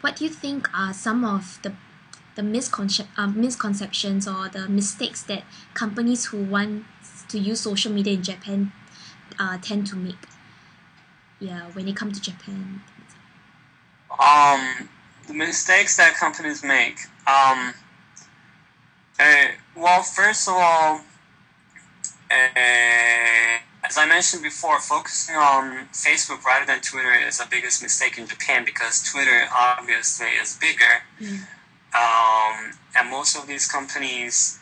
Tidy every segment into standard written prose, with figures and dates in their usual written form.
what do you think are some of the misconceptions or the mistakes that companies who want to use social media in Japan tend to make? Yeah, when they come to Japan. The mistakes that companies make. Well, first of all, as I mentioned before, focusing on Facebook rather than Twitter is the biggest mistake in Japan because Twitter obviously is bigger. And most of these companies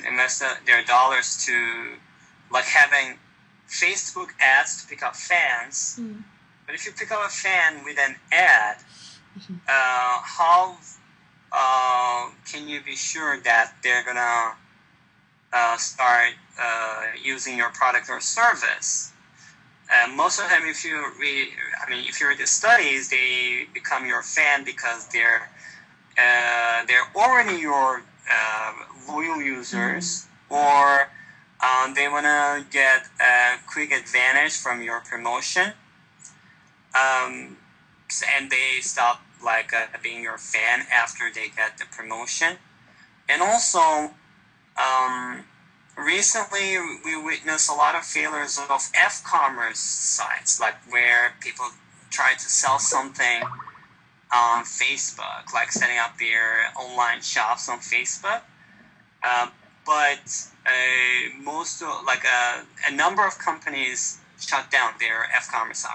invest their dollars to like having Facebook ads to pick up fans. But if you pick up a fan with an ad, how can you be sure that they're gonna start using your product or service? Most of the time, if you read the studies, they become your fan because they're already your loyal users, or they wanna get a quick advantage from your promotion, and they stop being your fan after they get the promotion. And also, recently we witnessed a lot of failures of F-commerce sites, like where people try to sell something on Facebook, like setting up their online shops on Facebook. But a number of companies shut down their F-commerce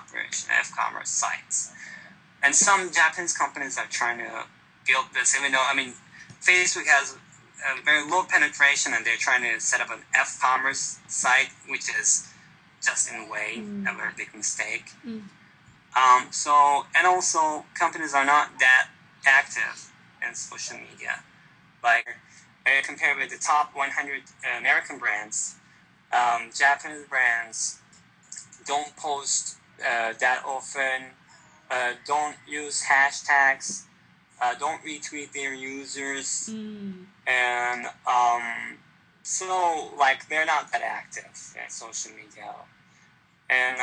sites. And some Japanese companies are trying to build this, even though, Facebook has a very low penetration and they're trying to set up an F-commerce site, which is just in a way a very big mistake. And also companies are not that active in social media. Compared with the top 100 American brands, Japanese brands don't post that often, don't use hashtags, don't retweet their users, and so they're not that active in social media, and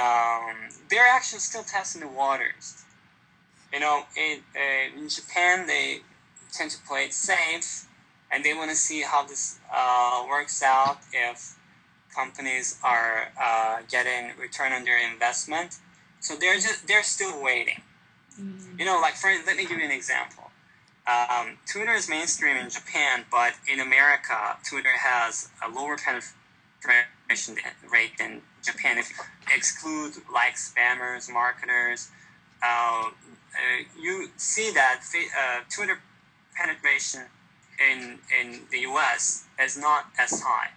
they're actually still testing the waters. In Japan they tend to play it safe, and they want to see how this works out if companies are getting return on their investment. So they're still waiting. Let me give you an example. Twitter is mainstream in Japan, but in America, Twitter has a lower penetration rate than Japan. If you exclude spammers, marketers, you see that Twitter penetration in the US is not as high.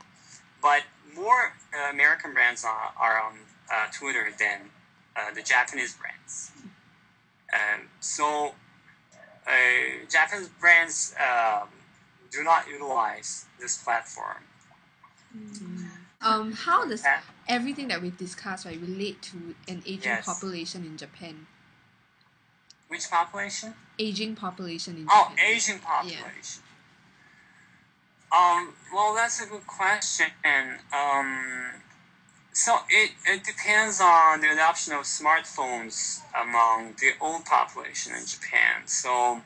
But more American brands are on Twitter than the Japanese brands. So Japanese brands do not utilize this platform. How does everything that we discussed relate to an aging population in Japan? Which population? Aging population in Japan. Oh, aging population. Well, that's a good question. So it depends on the adoption of smartphones among the old population in Japan. So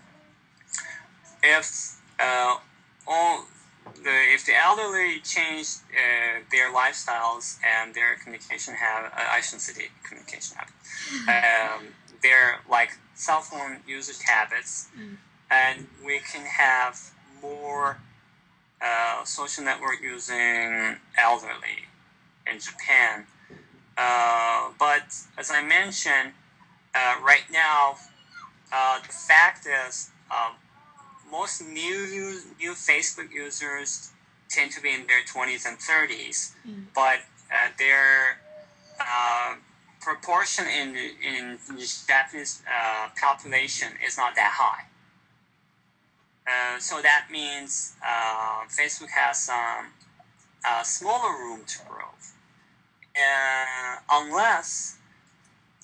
if the elderly change their lifestyles and their communication habit, I shouldn't say communication habit, their cell phone usage habits, and we can have more social network using elderly in Japan. But as I mentioned, right now, the fact is most new Facebook users tend to be in their 20s and 30s, but their proportion in the Japanese population is not that high. So that means Facebook has some smaller room to grow. Unless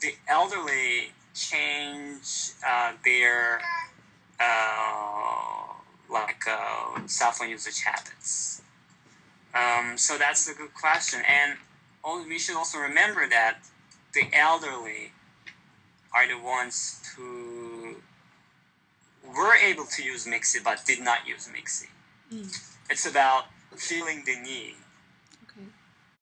the elderly change their cell phone usage habits. So that's a good question. And we should also remember that the elderly are the ones who able to use Mixi but did not use Mixi. It's about feeling the need